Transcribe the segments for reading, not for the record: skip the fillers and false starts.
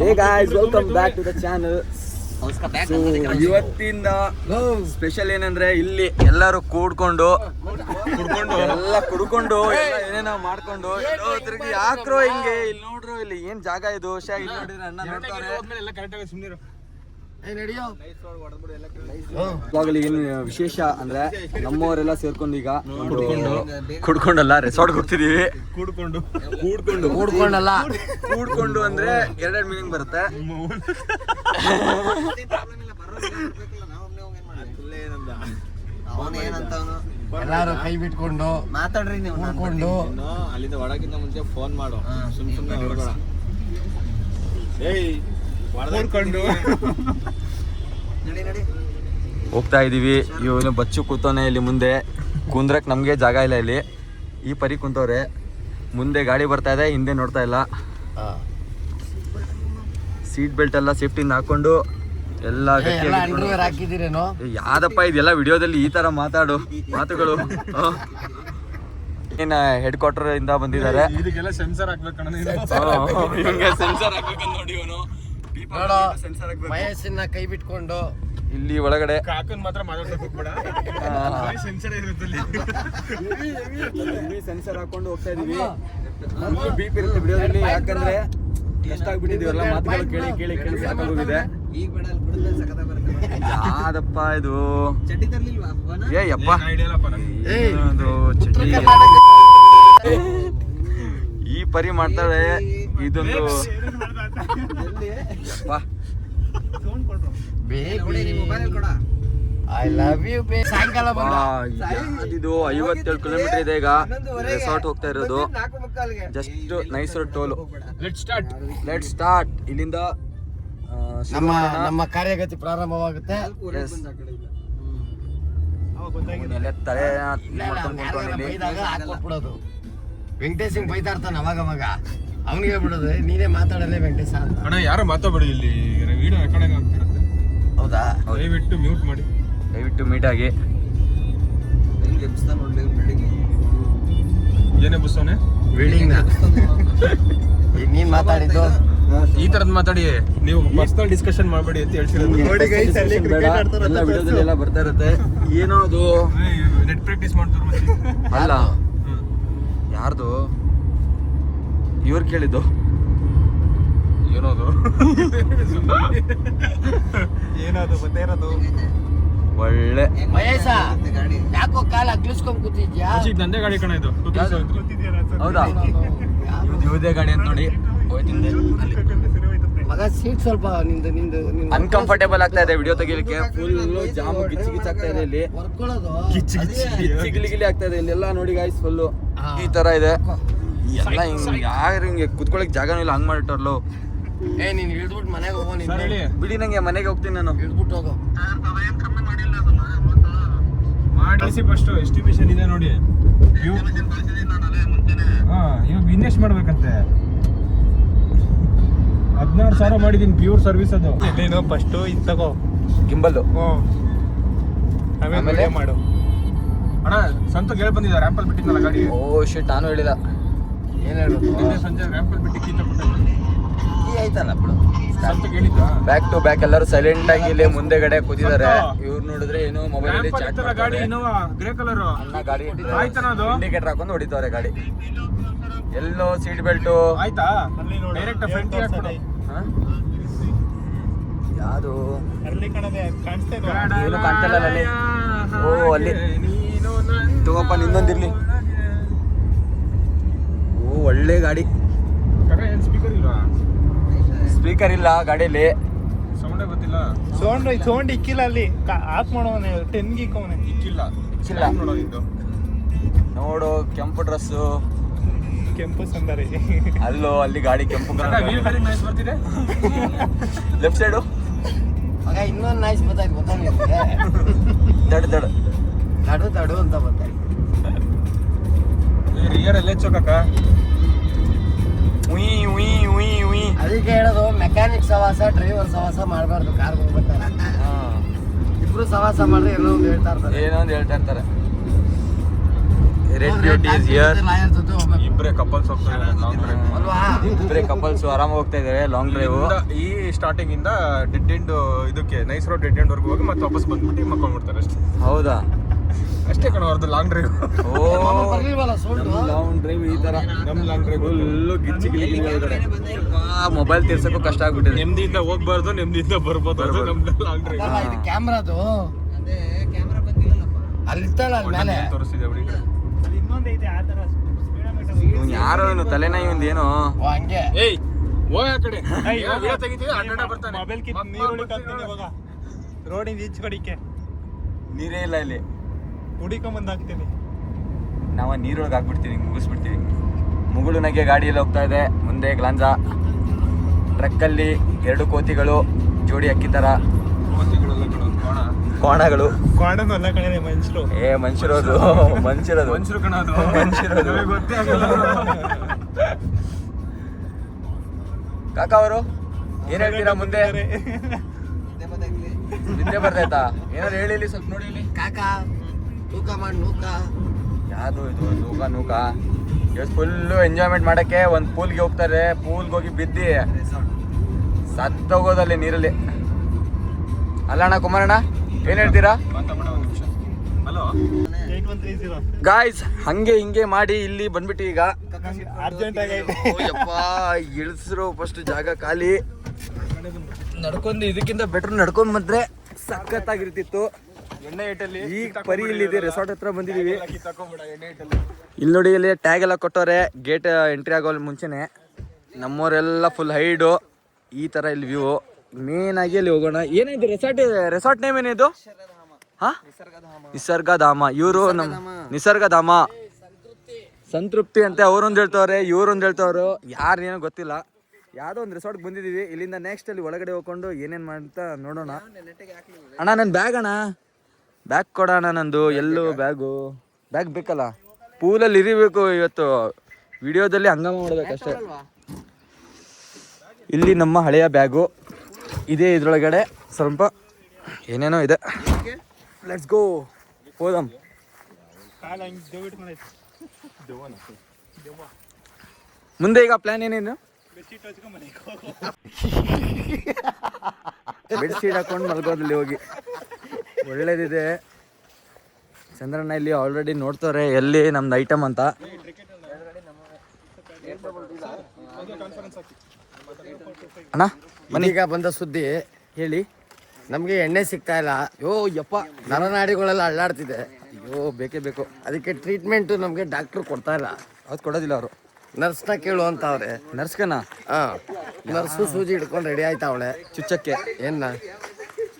Hey guys, welcome back to the channel. ಇವತ್ತಿನ special ಏನಂದ್ರೆ ಇಲ್ಲಿ ಎಲ್ಲರೂ ಕೂಡ್ಕೊಂಡು ಎಲ್ಲ ಕುಡ್ಕೊಂಡು ಎಲ್ಲ ಏನೇನೋ ಮಾಡ್ಕೊಂಡು ತಿರುಗಿ ಯಾಕ್ರೋ ಹಿಂಗೆ ಇಲ್ಲಿ ನೋಡ್ರು, ಇಲ್ಲಿ ಏನ್ ಜಾಗ ಇದು ಇಲ್ಲಿ ನೋಡಿದ್ರೆ ಅಣ್ಣ ನೋಡ್ತಾರೆ. ಇವಾಗಲಿ ಏನು ವಿಶೇಷ ಅಂದ್ರೆ ನಮ್ಮವರೆಲ್ಲ ಸೇರ್ಕೊಂಡು ಈಗ ಕುಡ್ಕೊಂಡಲ್ಲ ರೆಸಾರ್ಟ್ಗೆ ಹೋಗ್ತಿದೀವಿ. ಕೂಡ್ಕೊಂಡು ಅಂದ್ರೆ ಎರಡೆರಡು ಮೀನಿಂಗ್ ಬರುತ್ತೆ. ಎಲ್ಲಾರು ಕೈ ಬಿಟ್ಕೊಂಡು ಮಾತಾಡ್ರಿ ನೀವು. ಅಲ್ಲಿಂದ ಹೊಡಕ್ಕಿಂತ ಮುಂಚೆ ಫೋನ್ ಮಾಡು, ಸುಮ್ನೆ ಹೊರಗಡ ಹೋಗ್ತಾ ಇದೀವಿ. ಇವನು ಬಚ್ಚು ಕೂತವನೆ ಇಲ್ಲಿ ಮುಂದೆ. ಕುಂದ್ರಕ್ ನಮ್ಗೆ ಜಾಗ ಇಲ್ಲ ಇಲ್ಲಿ. ಈ ಪರಿ ಕುಂತವ್ರೆ. ಮುಂದೆ ಗಾಡಿ ಬರ್ತಾ ಇದೆ, ಹಿಂದೆ ನೋಡ್ತಾ ಇಲ್ಲ. ಸೀಟ್ ಬೆಲ್ಟ್ ಎಲ್ಲ ಸೇಫ್ಟಿಯಿಂದ ಹಾಕೊಂಡು ಎಲ್ಲ ಹಾಕಿದಿರೇನೋ. ಯಾವ್ದಪ್ಪ ಇದೆಲ್ಲ ವಿಡಿಯೋದಲ್ಲಿ ಈ ತರ ಮಾತುಗಳು. ಏನ ಹೆಡ್ ಕ್ವಾರ್ಟರ್ ಇಂದ ಬಂದಿದ್ದಾರೆ. ಸೆನ್ಸರ್ ಹಾಕ್ಬೇಕು ನೋಡಿ. ಇವನು ವಯಸ್ಸಿನ ಕೈ ಬಿಟ್ಕೊಂಡು ಇಲ್ಲಿ ಒಳಗಡೆ ಕಾಕನ್ ಮಾತ್ರ ಸೆನ್ಸರ್ ಹಾಕೊಂಡು ಹೋಗ್ತಾ ಇದೀವಿ. ಬೀಪ್ ಇರುತ್ತೆ ವಿಡಿಯೋದಲ್ಲಿ, ಯಾಕಂದ್ರೆ ಕಷ್ಟ ಆಗ್ಬಿಟ್ಟಿದೀವಲ್ಲ, ಮಾತುಗಳು ಕೇಳಿ ಕೇಳಿ ಕೇಳಿ ಸಾಕಾಗೋಗಿದೆ. ಯಾವ್ದಪ್ಪ ಇದು? ಏಯಪ್ಪ ಚಟಿ ಈ ಪರಿ ಮಾಡ್ತಾಳೆ. ಇದೊಂದು ಐ ಲವ್ ಯು. ಸಾಯಂಕಾಲ ಇದು 57 ಕಿಲೋಮೀಟರ್ ಇದೆ. ಈಗ ರೆಸಾರ್ಟ್ ಹೋಗ್ತಾ ಇರೋದು. Just nice toll. Let start. ಇಲ್ಲಿಂದ ನಮ್ಮ ಕಾರ್ಯಗತಿ ಪ್ರಾರಂಭವಾಗುತ್ತೆ. ತಲೆ ವೆಂಕಟೇಶ್ ಬೈತಾ ಇರ್ತಾನೆ ಅವಾಗ ಅವಾಗ. ಅವನಿಗೆ ಬಿಡೋದು, ನೀನೇ ಮಾತಾಡಲೇ ವೆಂಕಟೇಶ ಅಂತ. ಅಣ್ಣ ಯಾರು ಮಾತಾಡ್ಬೇಡಿ, ಇಲ್ಲಿ ವಿಡಿಯೋ ರೆಕಾರ್ಡಿಂಗ್ ಆಗ್ತಿರುತ್ತೆ. ಹೌದಾ? ದಯವಿಟ್ಟು ಮ್ಯೂಟ್ ಮಾಡಿ. ದಯವಿಟ್ಟು ಮೀಟ್ ಆಗಿ. ಏನೇ ಬುಸ್ತವನೆ ಬಿಲ್ಡಿಂಗ್ ನೀನ್ ಮಾತಾಡಿದ್ದು ಈ ತರದ್ ಮಾತಾಡಿ, ನೀವು ಪರ್ಸನಲ್ ಡಿಸ್ಕಷನ್ ಮಾಡಬೇಡಿ ಅಂತ ಹೇಳ್ತಿರೋದು. ಎಲ್ಲ ವಿಡಿಯೋದಲ್ಲಿ ಎಲ್ಲ ಬರ್ತಾ ಇರುತ್ತೆ. ಏನೋ ಅದು ನೆಟ್ ಪ್ರಾಕ್ಟೀಸ್ ಮಾಡ್ತಾರೆ. ಅಲ್ಲ, ಯಾರ್ದು ಇವ್ರು ಕೇಳಿದ್ದು ಏನೋದು ಏನದು ಮತ್ತೆ ಇರೋದು ಒಳ್ಳೆ ಮಹೇಶ, ಯಾಕೋ ಕಾಲ ಅಗ್ಲಿಸ್ಕೊಂಡ್ ಕೂತಿದ್ಯಾ? ನಂದೇ ಗಾಡಿ ಕಣ ಇದು. ಹೌದಾ? ಇವ್ದೇ ಗಾಡಿ ಅಂತ ನೋಡಿ ಹೋಯ್ತಿಂದೆ. ಮಗ ಸೀಟ್ ಸ್ವಲ್ಪ ನಿಂದು ಅನ್ಕಂಫರ್ಟೇಬಲ್ ಆಗ್ತಾ ಇದೆ ವಿಡಿಯೋ ತೆಗಿಲಿಕ್ಕೆ. ಫುಲ್ ಜಾಮ್ ಗಿಚ್ಚಿ ಗಿಚ್ಚಿ ಆಗ್ತಾ ಇದೆ ಇಲ್ಲಿ. ಗಿಚ್ಚಿ ಗಿಲಿ ಆಗ್ತಾ ಇದೆ ಇಲ್ಲೆಲ್ಲ ನೋಡಿ ಗಾಯ್ಸ್. ಫುಲ್ಲು ಈ ತರ ಇದೆ ಎಲ್ಲ. ಯಾರು ಹಿಂಗೆ ಕುತ್ಕೊಳಕ್ ಜಾಗನೂ ಇಲ್ಲ, ಹಂಗ್ ಮಾಡಿಟ್ಟಾರ್ಲು. ನೀನ್ ಇಳ್ದ್ಬಿಟ್ಟು ಮನೆಗೆ ಹೋಗೋ. ಬಿಡಿ, ನಂಗೆ ಮನೆಗೆ ಹೋಗ್ತೀನಿ ನಾನು. ಇಳ್ದ್ಬಿಟ್ಟು ಹೋಗೋ. ಮಾಡಿಸಿ ಫಸ್ಟ್ ಎಸ್ಟಿಮೇಷನ್ ಇದೆ ನೋಡಿ. ಇವಾಗ ಇನ್ವೆಸ್ಟ್ ಮಾಡ್ಬೇಕಂತೆ. 16,000 ಮಾಡಿದೀನಿ ಪ್ಯೂರ್ ಸರ್ವಿಸ್ ಅದು. ನೀನು ಫಸ್ಟ್ ಇದು ತಗೋ ಗಿಂಬಲ್. ಆಮೇಲೆ ಮಾಡು. ಅಣ್ಣ ಸಂತ ಕೇಳಿ ಬಂದಿದ್ದ ರ್ಯಾಂಪಲ್ ಬಿಟ್ಟಿದ್ನಲ್ಲ ಗಾಡಿ. ಓ ಶಿಟ್, ನಾನು ಹೇಳಿಲ್ಲ. ಏನ್ ಹೇಳ್ಬೇಕು? ನಿನ್ನೆ ಸಂಜೆ ರ್ಯಾಂಪಲ್ ಬಿಟ್ಟು ಕೀ ತಗೊಂಡು ಈ ಆಯ್ತಲ್ಲ ಬಿಡು. ಸಂತ ಕೇಳಿದ್ದ. ಬ್ಯಾಕ್ ಟು ಬ್ಯಾಕ್ ಎಲ್ಲರೂ ಸೈಲೆಂಟ್ ಆಗಿ ಇಲ್ಲಿ ಮುಂದೆಗಡೆ ಕೂತಿದ್ದಾರೆ. ಇವ್ರು ನೋಡಿದ್ರೆ ಏನೋ ಮೊಬೈಲ್ ಅಲ್ಲಿ ಚಾಟ್ ಗಾಡಿ ಮಾಡ್ತಾರೆ. ಇನ್ನೋವಾ ಗ್ರೇ ಕಲರ್ ಅಣ್ಣ ಗಾಡಿ ಆಯ್ತಾನ ಅದು? ಇಂಡಿಕೇಟರ್ ಹಾಕೊಂಡು ಹೊಡಿತವ್ರೆ ಗಾಡಿ. ಎಲ್ಲೋ ಸೀಟ್ ಬೆಲ್ಟ್ ಆಯ್ತಾ? ಡೈರೆಕ್ಟ್ ಫ್ರಂಟ್ ಹಾಕ್ಬಿಡು. ಯಾವುದು ಅಲ್ಲಿ ಕಣದೆ ಕಾಣಿಸ್ತಾ ಇದೆ. ಏನು ಕಾಣ್ತಿಲ್ಲ ಅಲ್ಲಿ. ಓ ಅಲ್ಲಿ ತಗೋಪ್ಪ, ನಿನ್ನೊಂದಿರ್ಲಿ. ಓ ಒಳ್ಳೆ ಗಾಡಿ. ಸ್ಪೀಕರ್ ಇಲ್ವಾ? ಸ್ಪೀಕರ್ ಇಲ್ಲ ಗಾಡಿಯಲ್ಲಿ. ಸೌಂಡೇ ಗೊತ್ತಿಲ್ಲ. ಸೌಂಡ್ ಇಕ್ಕಿಲ್ಲ ಅಲ್ಲಿ. ಆಫ್ ಮಾಡೋನೆ 10 ಗೀಕ್ ಅವನೇ ಇಕ್ಕಿಲ್ಲ. ನೋಡೋ ಇದು ನೋಡು, ಕೆಂಪು ಡ್ರೆಸ್ಸು, ಕೆಂಪು ಸುಂದರಿ. ಅಲ್ಲೋ ಅಲ್ಲಿ ಗಾಡಿ ಕೆಂಪು ಬರ್ತಿದೆ ಲೆಫ್ಟ್ ಸೈಡು. ಮಗ ಇನ್ನೊಂದು ನೈಸ್ ಗೊತ್ತಾಯ್ತು ಗೊತ್ತಾ ನಿನಗೆ? ತಡು ಅಂತ ಬರ್ತಾರೆ. ರಿಯರ್ ಎಲ್ಲ ಚೋಕಕ್ಕ. ಅದಕ್ಕೆ ಹೇಳೋದು, ಮೆಕ್ಯಾನಿಕ್ ಸವಾಸ ಡ್ರೈವರ್ ಸವಾಸ ಮಾಡಬಾರ್ದು. ಕಾರ್ ಹೋಗ್ಬೇಕಾರೆ ಇಬ್ರು ಸವಾಸ ಮಾಡಿದ್ರೆ ಏನೋ ಒಂದು ಹೇಳ್ತಾ ಇರ್ತಾರೆ. Red beauty is here. Lawyer ಜೊತೆ ಹೋಗ್ಬೇಕು. ಇಬ್ಬರೇ ಕಪಲ್ಸ್ ಹೋಗ್ತಾರೆ ಲಾಂಗ್ ಡ್ರೈವ್ ಅಲ್ವಾ? ಇಬ್ಬರೇ ಕಪಲ್ಸ್ ಆರಾಮಾಗಿ ಹೋಗ್ತಾ ಇದಾರೆ ಲಾಂಗ್ ಡ್ರೈವ್. ಈ ಸ್ಟಾರ್ಟಿಂಗ್ ಇಂದ ಡೆಡ್ ಎಂಡ್ ಇದಕ್ಕೆ ನೈಸ್ ರೋಡ್ ಡೆಡ್ ಎಂಡ್ ವರ್ಗು ಹೋಗಿ ಮತ್ತೆ ವಾಪಸ್ ಬಂದ್ಬಿಟ್ಟು ಮಕ್ಕೊಂಡ್ಬಿಡ್ತಾರೆ ಅಷ್ಟೇ. ಹೌದಾ? ಅಷ್ಟೇ ಕಣ ಅವ್ರದ್ದು ಲಾಂಗ್ ಡ್ರೈವ್. ಬರ್ಲಿಲ್ವಲ್ಲ ಸೌಂಡ್? ಲಾಂಗ್ ಡ್ರೈವ್ ಈ ತರ ನಮ್ ಲಾಂಗ್ ಡ್ರೈವ್ ಫುಲ್ಲು ಗಿಚ್ಚಿ ಮೊಬೈಲ್ ತೀರ್ಸಕ್ಕೂ ಕಷ್ಟ ಆಗ್ಬಿಟ್ಟಿದೆ. ನೆಮ್ಮದಿಯಿಂದ ಹೋಗ್ಬಾರ್ದು, ನೆಮ್ಮದಿಯಿಂದ ಬರ್ಬೋದು. ಅದು ನಮ್ದು ಲಾಂಗ್ ಡ್ರೈವ್. ಅಲ್ಲ, ಇದು ಕ್ಯಾಮ್ರಾದು ಅಲ್ಲಿ ಇತ್ತಲ್ಲ ಅಲ್ಲಿ ಮೇಲೆ ತೋರಿಸ್ತಿದ್ದೆ ಅವಳಿ ಕಡೆ. ಅಲ್ಲಿ ಇನ್ನೊಂದೈತೆ ಆ ಥರ ಸ್ಪೀಡೋಮೀಟರ್. ಇವ್ನು ಯಾರೋ ಇವನು ತಲೆನ ಇವಂದು ಏನೋ. ಓ, ಹಂಗೆ ಏಯ್ ಹೋಗ ಆ ಕಡೆ. ವಿಡಿಯೋ ತೆಗಿತೀವಿ ಅಡ್ಡ ಬರ್ತಾನೆ. ಮೊಬೈಲ್ ಕಿತ್ತು ನೀರುಳಿಕ್ ಹಾಕ್ತೀನಿ ಇವಾಗ ರೋಡಿಂದ ಈಚೆ ಕಡಿಕೆ ನೀರೇ ಇಲ್ಲ ಇಲ್ಲಿ. ಹುಡಿಕೊಂಬಂದು ಹಾಕ್ತೀನಿ. ನಾವು ನೀರೊಳಗೆ ಹಾಕ್ಬಿಡ್ತೀವಿ, ಮುಗಿಸ್ಬಿಡ್ತೀವಿ. ಮುಗುಳುನಗೆ ಗಾಡಿಯಲ್ಲಿ ಹೋಗ್ತಾ ಇದೆ. ಮುಂದೆ ಗ್ಲಾಂಜಾ, ಟ್ರಕ್ಕಲ್ಲಿ 2 ಕೋತಿಗಳು, ಜೋಡಿ ಅಕ್ಕಿ ಥರ ಕೋಣಗಳು. ಕ್ವಾಡನಲ್ಲ ಕಣೆ ಮನುಷ್ಯರು. ಮನುಷ್ಯರೋದು ಮನುಷ್ಯರು ಕಣ ಅದು. ಮನುಷ್ಯರೋದು ಗೊತ್ತೇ ಆಗಲ್ಲ. ಕಾಕ ಅವರು ಏನ್ ಹೇಳ್ತೀರಾ ಮುಂದೆ? ನಿದ್ದೆ ಬರ್ತಾಯ್ತಾ? ಏನಾದ್ರು ಹೇಳಿ ಇಲ್ಲಿ, ಸ್ವಲ್ಪ ನೋಡಿ ಇಲ್ಲಿ. ಕಾಕ ತೂಕ ಮಾಡಿ ನೂಕ. ಯಾವುದು ಇದು ನೂಕ? ಇವತ್ತು ಫುಲ್ಲು ಎಂಜಾಯ್ಮೆಂಟ್ ಮಾಡಕ್ಕೆ ಒಂದು ಪೂಲ್ಗೆ ಹೋಗ್ತಾರೆ. ಪೂಲ್ಗೆ ಹೋಗಿ ಬಿದ್ದಿ ಸತ್ತೋಗೋದಲ್ಲಿ ನೀರಲ್ಲಿ. ಅಲ್ಲ ಅಣ್ಣ, ಕುಮಾರಣ್ಣ ಏನ್ ಹೇಳ್ತೀರಾ? ಮಾತಾಡ ಒಂದು ನಿಮಿಷ. ಹಲೋ 8130 ಗಾಯ್ಸ್, ಹಂಗೆ ಹಿಂಗೆ ಮಾಡಿ ಇಲ್ಲಿ ಬಂದ್ಬಿಟ್ಟು ಈಗ ಅರ್ಜೆಂಟ್ ಆಗೈತೆ. ಯಪ್ಪ ಇಳಿಸ್ರು ಫಸ್ಟ್ ಜಾಗ ಖಾಲಿ. ನಡ್ಕೊಂಡು ಇದಕ್ಕಿಂತ ಬೆಟರ್ ನಡ್ಕೊಂಡ್ ಬಂದ್ರೆ ಸಖತ್ತಾಗಿರ್ತಿತ್ತು. ಎಣ್ಣೆ ಇಟ್ಟಲ್ಲಿ ಈಗ ಪರಿ ಇಲ್ಲಿದೆ, ರೆಸಾರ್ಟ್ ಹತ್ರ ಬಂದಿದೀವಿ. ತಕೊಂಬಿಡ ಎಣ್ಣೆ ಇಟ್ಟಲ್ಲಿ. ಇಲ್ಲಿ ನೋಡಿ, ಇಲ್ಲಿ ಟ್ಯಾಗ್ ಎಲ್ಲ ಕೊಟ್ಟವ್ರೆ ಗೇಟ್ ಎಂಟ್ರಿ ಆಗೋ ಮುಂಚೆನೆ. ನಮ್ಮವರೆಲ್ಲ ಫುಲ್ ಹೈಡು. ಈ ತರ ಇಲ್ಲಿ ವ್ಯೂ. ಮೇನ್ ಆಗಿ ಅಲ್ಲಿ ಹೋಗೋಣ. ಏನಿದೆ ರೆಸಾರ್ಟ್ ನೇಮ್ ಏನಿದು? ಹಾ, ನಿಸರ್ಗಧಾಮ. ಇವರು ನಮ್ಮ ನಿಸರ್ಗಧಾಮ ಸಂತೃಪ್ತಿ ಅಂತ ಅವರೊಂದು ಹೇಳ್ತವ್ರೆ, ಇವರೊಂದು ಹೇಳ್ತವ್ರು. ಯಾರು ಏನೋ ಗೊತ್ತಿಲ್ಲ. ಯಾವುದೋ ಒಂದು ರೆಸಾರ್ಟ್ಗೆ ಬಂದಿದ್ದೀವಿ. ಇಲ್ಲಿಂದ ನೆಕ್ಸ್ಟ್ ಅಲ್ಲಿ ಒಳಗಡೆ ಹೋಗ್ಕೊಂಡು ಏನೇನು ಅಂತ ನೋಡೋಣ. ಅಣ್ಣ ನನ್ನ ಬ್ಯಾಗ್ ಅಣ್ಣ, ಬ್ಯಾಗ್ ಕೊಡೋಣ ನಂದು. ಎಲ್ಲೂ ಬ್ಯಾಗ್ ಬೇಕಲ್ಲ. ಪೂಲಲ್ಲಿ ಇರಿಬೇಕು ಇವತ್ತು. ವಿಡಿಯೋದಲ್ಲಿ ಹಂಗಾಮ ಮಾಡ್ಬೇಕಷ್ಟೇ. ಇಲ್ಲಿ ನಮ್ಮ ಹಳೆಯ ಬ್ಯಾಗು ಇದೆ. ಇದ್ರೊಳಗಡೆ ಸ್ವಲ್ಪ ಏನೇನೋ ಇದೆ. ಲೆಟ್ಸ್ ಗೋ, ಹೋದಮ್. ಕಾಲ ಹಿಂಗೆ ದೇವಿಟ್ಕೊಂಡೈತೆ. ಮುಂದೆ ಈಗ ಪ್ಲಾನ್ ಏನೇನು? ಬೆಡ್ಶೀಟ್ ಹಚ್ಕೊಂಬನೆ. ಬೆಡ್ಶೀಟ್ ಹಾಕೊಂಡು ಮಲ್ಗೋದಲ್ಲಿ ಹೋಗಿ. ಒಳ್ಳೇದಿದೆ. ಚಂದ್ರಣ್ಣ ಇಲ್ಲಿ ಆಲ್ರೆಡಿ ನೋಡ್ತಾರೆ ಎಲ್ಲಿ ನಮ್ದು ಐಟಮ್ ಅಂತ. ಅಣ್ಣ ಬನ್ನಿ. ಈಗ ಬಂದ ಸುದ್ದಿ ಹೇಳಿ. ನಮ್ಗೆ ಎಣ್ಣೆ ಸಿಗ್ತಾ ಇಲ್ಲ. ಯೋ ಯಪ್ಪ, ನರನಾಡಿಗಳೆಲ್ಲ ಅಳ್ಳಾಡ್ತಿದೆ. ಅಯ್ಯೋ ಬೇಕೇ ಬೇಕು. ಅದಕ್ಕೆ ಟ್ರೀಟ್ಮೆಂಟು ನಮಗೆ ಡಾಕ್ಟ್ರು ಕೊಡ್ತಾ ಇಲ್ಲ. ಅದು ಕೊಡೋದಿಲ್ಲ ಅವರು. ನರ್ಸ್ನ ಕೇಳು ಅಂತ ಅವ್ರೆ. ನರ್ಸ್ಕನ ಹಾ, ನರ್ಸು ಸೂಜಿ ಹಿಡ್ಕೊಂಡು ರೆಡಿ ಆಯ್ತಾ ಅವಳೆ ಚುಚ್ಚಕ್ಕೆ. ಏನ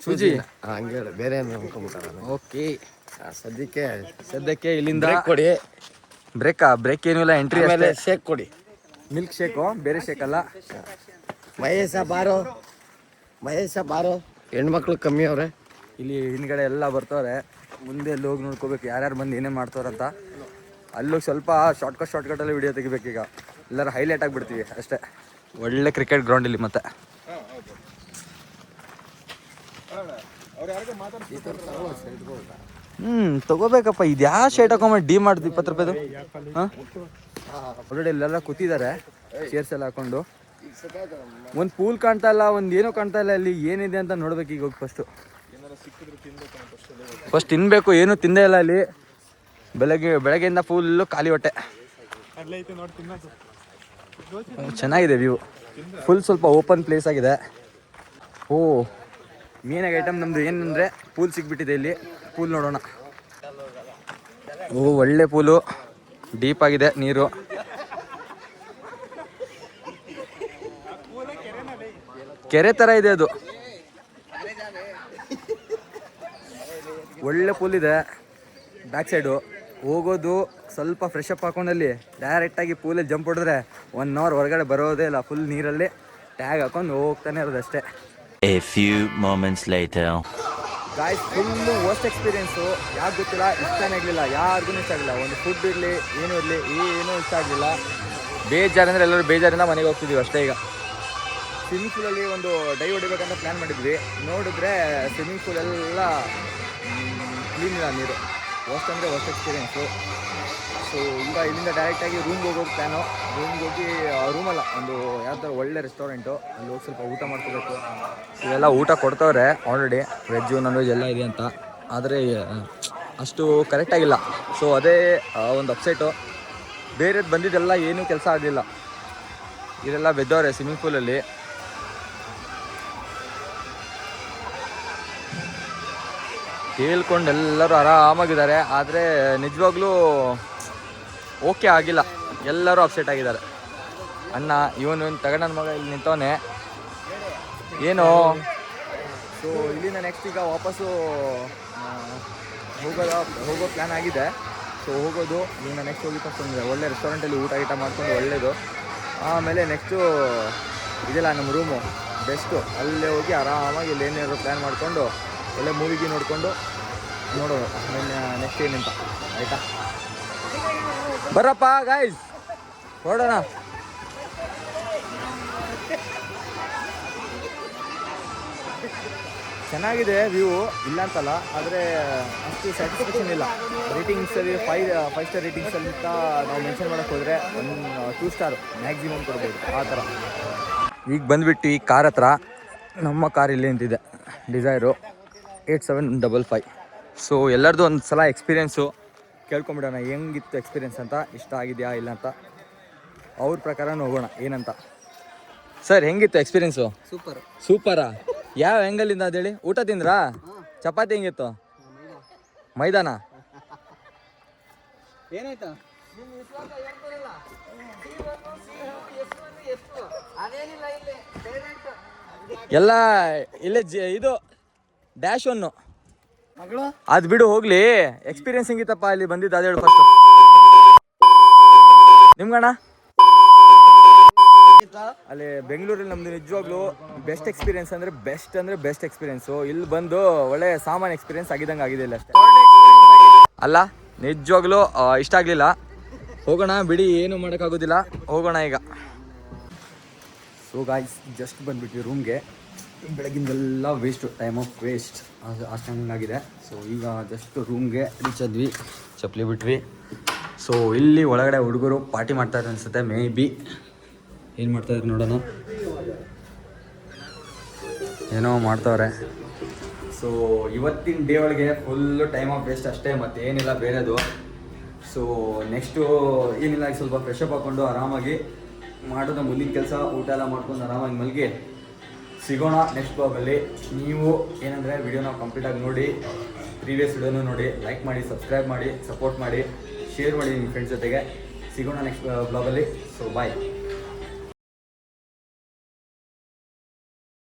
ಸೂಜಿ? ಹಂಗೆ ಹೇಳು, ಬೇರೆ ಏನು ಅನ್ಕೊಂಬಿಟ್ಟಾರ. ಓಕೆ, ಸದ್ಯಕ್ಕೆ ಇಲ್ಲಿಂದ ಬ್ರೇಕ್ ಕೊಡಿ. ಬ್ರೇಕ್ ಏನೂ ಇಲ್ಲ, ಎಂಟ್ರಿ ಆಮೇಲೆ ಅಷ್ಟೇ. ಶೇಕ್ ಕೊಡಿ. ಮಿಲ್ಕ್ ಶೇಕು, ಬೇರೆ ಶೇಕ್ ಅಲ್ಲ. ಮಹೇಶ ಬಾರೋ. ಹೆಣ್ಮಕ್ಳು ಕಮ್ಮಿ ಅವ್ರೆ ಇಲ್ಲಿ. ಹಿಂದ್ಗಡೆ ಎಲ್ಲ ಬರ್ತವ್ರೆ. ಮುಂದೆ ಅಲ್ಲಿ ಹೋಗಿ ನೋಡ್ಕೋಬೇಕು ಯಾರ್ಯಾರು ಬಂದು ಏನೇನು ಮಾಡ್ತಾರಂತ. ಅಲ್ಲೋಗಿ ಸ್ವಲ್ಪ ಶಾರ್ಟ್ಕಟ್ಟಲ್ಲಿ ವಿಡಿಯೋ ತೆಗಿಬೇಕೀಗ. ಎಲ್ಲರೂ ಹೈಲೈಟ್ ಆಗಿಬಿಡ್ತೀವಿ ಅಷ್ಟೇ. ಒಳ್ಳೆ ಕ್ರಿಕೆಟ್ ಗ್ರೌಂಡ್ ಇಲ್ಲಿ ಮತ್ತೆ. ತಗೋಬೇಕಪ್ಪ. ಇದು ಯಾವ ಶರ್ಟ್ ಹಾಕೊಂಬ ಡಿ ಮಾಡ್ದು 20 ರೂಪಾಯಿದು. ಹಾಂ, ಆಲ್ರೆಡಿ ಇಲ್ಲೆಲ್ಲ ಕೂತಿದ್ದಾರೆ ಚೇರ್ಸ್ ಎಲ್ಲ ಹಾಕೊಂಡು. ಒಂದು ಪೂಲ್ ಕಾಣ್ತಾ ಇಲ್ಲ, ಒಂದು ಏನೂ ಕಾಣ್ತಾ ಇಲ್ಲ. ಇಲ್ಲಿ ಏನಿದೆ ಅಂತ ನೋಡ್ಬೇಕು ಈಗ ಹೋಗಿ ಫಸ್ಟ್ ತಿನ್ಬೇಕು. ಏನು ತಿಂದೇ ಇಲ್ಲ ಅಲ್ಲಿ. ಬೆಳಗ್ಗೆಯಿಂದ ಫುಲ್ಲು ಖಾಲಿ ಹೊಟ್ಟೆ. ಅಲ್ಲೈತೆ ನೋಡಿ ತಿನ್ನೋದು. ಚೆನ್ನಾಗಿದೆ ವ್ಯೂ. ಫುಲ್ ಸ್ವಲ್ಪ ಓಪನ್ ಪ್ಲೇಸ್ ಆಗಿದೆ. ಓ, ಮೇನಾಗಿ ಐಟಮ್ ನಮ್ಮದು ಏನಂದರೆ ಪೂಲ್ ಸಿಗ್ಬಿಟ್ಟಿದೆ ಇಲ್ಲಿ. ಪೂಲ್ ನೋಡೋಣ. ಓ, ಒಳ್ಳೆ ಪೂಲು, ಡೀಪ್ ಆಗಿದೆ ನೀರು. ಕೆರೆ ಥರ ಇದೆ ಅದು. ಒಳ್ಳೆ ಪೂಲ್ ಇದೆ. ಬ್ಯಾಕ್ ಸೈಡು ಹೋಗೋದು ಸ್ವಲ್ಪ ಫ್ರೆಶ್ ಅಪ್ ಹಾಕೊಂಡಲ್ಲಿ ಡೈರೆಕ್ಟಾಗಿ ಪೂಲಲ್ಲಿ ಜಂಪ್ ಹೊಡೆದ್ರೆ 1 ಅವರ್ ಹೊರಗಡೆ ಬರೋದೇ ಇಲ್ಲ. ಫುಲ್ ನೀರಲ್ಲಿ ಟ್ಯಾಗ್ ಹಾಕೊಂಡು ಹೋಗ್ತಾನೆ ಇರೋದು ಅಷ್ಟೇ. A few moments later. Guys, full worst experience. ಯಾಕೆ ಗೊತ್ತಿಲ್ಲ, ಇಷ್ಟನೇ ಆಗಲಿಲ್ಲ. ಯಾರಿಗೂ ಇಷ್ಟ ಆಗಲಿಲ್ಲ. ಒಂದು ಫುಡ್ ಇರಲಿ ಏನೂ ಇರಲಿ, ಏನೂ ಇಷ್ಟ ಆಗಲಿಲ್ಲ. ಬೇಜಾರಂದರೆ ಎಲ್ಲರೂ ಬೇಜಾರಿಂದ ಮನೆಗೆ ಹೋಗ್ತಿದ್ದೀವಿ ಅಷ್ಟೇ. ಈಗ ಸ್ವಿಮ್ಮಿಂಗ್ ಪೂಲಲ್ಲಿ ಒಂದು ಡೈ ಹೊಡಿಬೇಕಂತ ಪ್ಲ್ಯಾನ್ ಮಾಡಿದ್ವಿ. ನೋಡಿದ್ರೆ ಸ್ವಿಮ್ಮಿಂಗ್ ಪೂಲೆಲ್ಲ ಕ್ಲೀನ್ ಇಲ್ಲ ನೀರು. ವರ್ಸ್ಟ್ ಅಂದರೆ ವರ್ಸ್ಟ್ ಎಕ್ಸ್ಪೀರಿಯೆನ್ಸು. ಸೊ ಈಗ ಇಲ್ಲಿಂದ ಡೈರೆಕ್ಟಾಗಿ ರೂಮ್ಗೆ ಹೋಗೋದು ಪ್ಲ್ಯಾನು. ರೂಮ್ಗೆ ಹೋಗಿ ರೂಮಲ್ಲ, ಒಂದು ಯಾವ ಥರ ಒಳ್ಳೆ ರೆಸ್ಟೋರೆಂಟು, ಅಲ್ಲಿ ಹೋಗಿ ಸ್ವಲ್ಪ ಊಟ ಮಾಡ್ಕೋಬೇಕು. ಇವೆಲ್ಲ ಊಟ ಕೊಡ್ತವ್ರೆ ಆಲ್ರೆಡಿ, ವೆಜ್ಜು ನಾನ್ ವೆಜ್ ಎಲ್ಲ ಇದೆ ಅಂತ. ಆದರೆ ಅಷ್ಟು ಕರೆಕ್ಟಾಗಿಲ್ಲ. ಸೊ ಅದೇ ಒಂದು ಅಪ್ಸೆಟು. ಬೇರೆದು ಬಂದಿದ್ದೆಲ್ಲ ಏನೂ ಕೆಲಸ ಆಗಲಿಲ್ಲ. ಇದೆಲ್ಲ ಬೆದ್ದವ್ರೆ ಸ್ವಿಮ್ಮಿಂಗ್ ಪೂಲಲ್ಲಿ. ಕೇಳ್ಕೊಂಡು ಎಲ್ಲರೂ ಆರಾಮಾಗಿದ್ದಾರೆ. ಆದರೆ ನಿಜವಾಗ್ಲೂ ಓಕೆ ಆಗಿಲ್ಲ, ಎಲ್ಲರೂ ಅಪ್ಸೆಟ್ ಆಗಿದ್ದಾರೆ. ಅಣ್ಣ ಇವನು ತಗೊಂಡ ಮಗ ಇಲ್ಲಿ ನಿಂತವನೆ ಏನು. ಸೊ ಇಲ್ಲಿಂದ ನೆಕ್ಸ್ಟ್ ಈಗ ವಾಪಸ್ಸು ಹೋಗೋ ಪ್ಲ್ಯಾನ್ ಆಗಿದೆ. ಸೊ ಹೋಗೋದು ಇಲ್ಲಿಂದ ನೆಕ್ಸ್ಟ್ ಹೋಗಿ ತಗೊಂಡ್ರೆ ಒಳ್ಳೆ ರೆಸ್ಟೋರೆಂಟಲ್ಲಿ ಊಟ ಮಾಡ್ಕೊಂಡು ಒಳ್ಳೆಯದು. ಆಮೇಲೆ ನೆಕ್ಸ್ಟು ಇದೆಲ್ಲ ನಮ್ಮ ರೂಮು ಬೆಸ್ಟು, ಅಲ್ಲೇ ಹೋಗಿ ಆರಾಮಾಗಿ ಇಲ್ಲಿ ಏನೇನಾದ್ರು ಪ್ಲ್ಯಾನ್ ಮಾಡಿಕೊಂಡು ಒಳ್ಳೆ ಮೂವಿಗೆ ನೋಡಿಕೊಂಡು ನೋಡೋದು ನೆಕ್ಸ್ಟ್ ಏನಂತ. ಆಯಿತಾ, ಬರಪ್ಪ ಗಾಯ್ಸ್ ಹೊರಡೋಣ. ಚೆನ್ನಾಗಿದೆ ವ್ಯೂ, ಇಲ್ಲ ಅಂತಲ್ಲ, ಆದರೆ ಅಷ್ಟು ಸ್ಯಾಟಿಸ್ಫ್ಯಾಕ್ಷನ್ ಇಲ್ಲ. ರೇಟಿಂಗ್ಸಲ್ಲಿ 5 ಸ್ಟಾರ್ ರೇಟಿಂಗ್ಸಲ್ಲಿಂತ ನಾವು ಮೆನ್ಷನ್ ಮಾಡೋಕ್ಕೆ ಹೋದರೆ 2 ಸ್ಟಾರ್ ಮ್ಯಾಕ್ಸಿಮಮ್ ಕೊಡ್ಬೋದು ಆ ಥರ. ಈಗ ಬಂದುಬಿಟ್ಟು ಈ ಕಾರ್ ಹತ್ರ, ನಮ್ಮ ಕಾರ್ ಇಲ್ಲೇ ನಿಂತಿದೆ, ಡಿಸೈರು 8755. ಸೊ ಎಲ್ಲರದು ಒಂದು ಸಲ ಎಕ್ಸ್ಪೀರಿಯೆನ್ಸು ಕೇಳ್ಕೊಂಬಿಡೋಣ, ಹೆಂಗಿತ್ತು ಎಕ್ಸ್ಪೀರಿಯೆನ್ಸ್ ಅಂತ, ಇಷ್ಟ ಆಗಿದೆಯಾ ಇಲ್ಲ ಅಂತ. ಅವ್ರ ಪ್ರಕಾರ ಹೋಗೋಣ ಏನಂತ. ಸರ್ ಹೆಂಗಿತ್ತು ಎಕ್ಸ್ಪೀರಿಯೆನ್ಸು? ಸೂಪರಾ? ಯಾವ ಹೆಂಗಲ್ಲಿಂದ ಅದೇಳಿ? ಊಟ ತಿಂದ್ರಾ? ಚಪಾತಿ ಹೆಂಗಿತ್ತು? ಮೈದಾನ ಏನಾಯ್ತು? ಎಲ್ಲ ಇಲ್ಲೇ ಇದು ಡ್ಯಾಶ್ ಒನ್ನು ಅದು ಬಿಡು ಹೋಗ್ಲಿ. ಎಕ್ಸ್ಪೀರಿಯನ್ಸ್ ಹೆಂಗಿತ್ತಪ್ಪ ಅಲ್ಲಿ ಬಂದಿದ್ದು ಅದು ಹೇಳು ಫಸ್ಟ್. ನಿಮ್ಗಣ್ಣ ಅಲ್ಲಿ ಬೆಂಗಳೂರಲ್ಲಿ ನಮ್ದು ನಿಜವಾಗ್ಲೂ ಬೆಸ್ಟ್ ಎಕ್ಸ್ಪೀರಿಯನ್ಸ್ ಅಂದರೆ ಬೆಸ್ಟ್ ಎಕ್ಸ್ಪೀರಿಯನ್ಸು. ಇಲ್ಲಿ ಬಂದು ಒಳ್ಳೆ ಸಾಮಾನ್ಯ ಎಕ್ಸ್ಪೀರಿಯನ್ಸ್ ಆಗಿದ್ದಂಗೆ ಆಗಿದೆ ಇಲ್ಲ ಅಷ್ಟೇ ಅಲ್ಲ. ನಿಜವಾಗ್ಲೂ ಇಷ್ಟ ಆಗಲಿಲ್ಲ. ಹೋಗೋಣ ಬಿಡಿ, ಏನು ಮಾಡೋಕ್ಕಾಗೋದಿಲ್ಲ, ಹೋಗೋಣ ಈಗ. ಸೊ ಗಾಯ್ಸ್ ಜಸ್ಟ್ ಬಂದುಬಿಟ್ವಿ ರೂಮ್ಗೆ. ಬೆಳಗಿಂದೆಲ್ಲ ವೇಸ್ಟು, ಟೈಮ್ ಆಫ್ ವೇಸ್ಟ್ ಅಷ್ಟಂಗಾಗಿದೆ. ಸೊ ಈಗ ಜಸ್ಟ್ ರೂಮ್ಗೆ ರೀಚ್ ಆದ್ವಿ, ಚಪ್ಪಲಿ ಬಿಟ್ವಿ. ಸೊ ಇಲ್ಲಿ ಒಳಗಡೆ ಹುಡುಗರು ಪಾರ್ಟಿ ಮಾಡ್ತಾರೆ ಅನಿಸುತ್ತೆ, ಮೇ ಬಿ ಏನು ಮಾಡ್ತಾಯಿದ್ರು ನೋಡೋಣ. ಏನೋ ಮಾಡ್ತಾವ್ರೆ. ಸೊ ಇವತ್ತಿನ ಡೇ ಒಳಗೆ ಫುಲ್ಲು ಟೈಮ್ ಆಫ್ ವೇಸ್ಟ್ ಅಷ್ಟೇ, ಮತ್ತೇನಿಲ್ಲ ಬೇರೆದು. ಸೊ ನೆಕ್ಸ್ಟು ಏನಿಲ್ಲ, ಸ್ವಲ್ಪ ಫ್ರೆಶ್ ಅಪ್ ಹಾಕ್ಕೊಂಡು ಆರಾಮಾಗಿ ಮಾಡೋದು ಮುಂದಿನ ಕೆಲಸ, ಊಟ ಎಲ್ಲ ಮಾಡ್ಕೊಂಡು ಆರಾಮಾಗಿ ಮಲಗಿ ಸಿಗೋಣ ನೆಕ್ಸ್ಟ್ ಬ್ಲಾಗಲ್ಲಿ. ನೀವು ಏನಂದರೆ ವಿಡಿಯೋನ ಕಂಪ್ಲೀಟಾಗಿ ನೋಡಿ, ಪ್ರೀವಿಯಸ್ ವಿಡಿಯೋನೂ ನೋಡಿ, ಲೈಕ್ ಮಾಡಿ, ಸಬ್ಸ್ಕ್ರೈಬ್ ಮಾಡಿ, ಸಪೋರ್ಟ್ ಮಾಡಿ, ಶೇರ್ ಮಾಡಿ ನಿಮ್ಮ ಫ್ರೆಂಡ್ಸ್ ಜೊತೆಗೆ. ಸಿಗೋಣ ನೆಕ್ಸ್ಟ್ ಬ್ಲಾಗಲ್ಲಿ. So bye.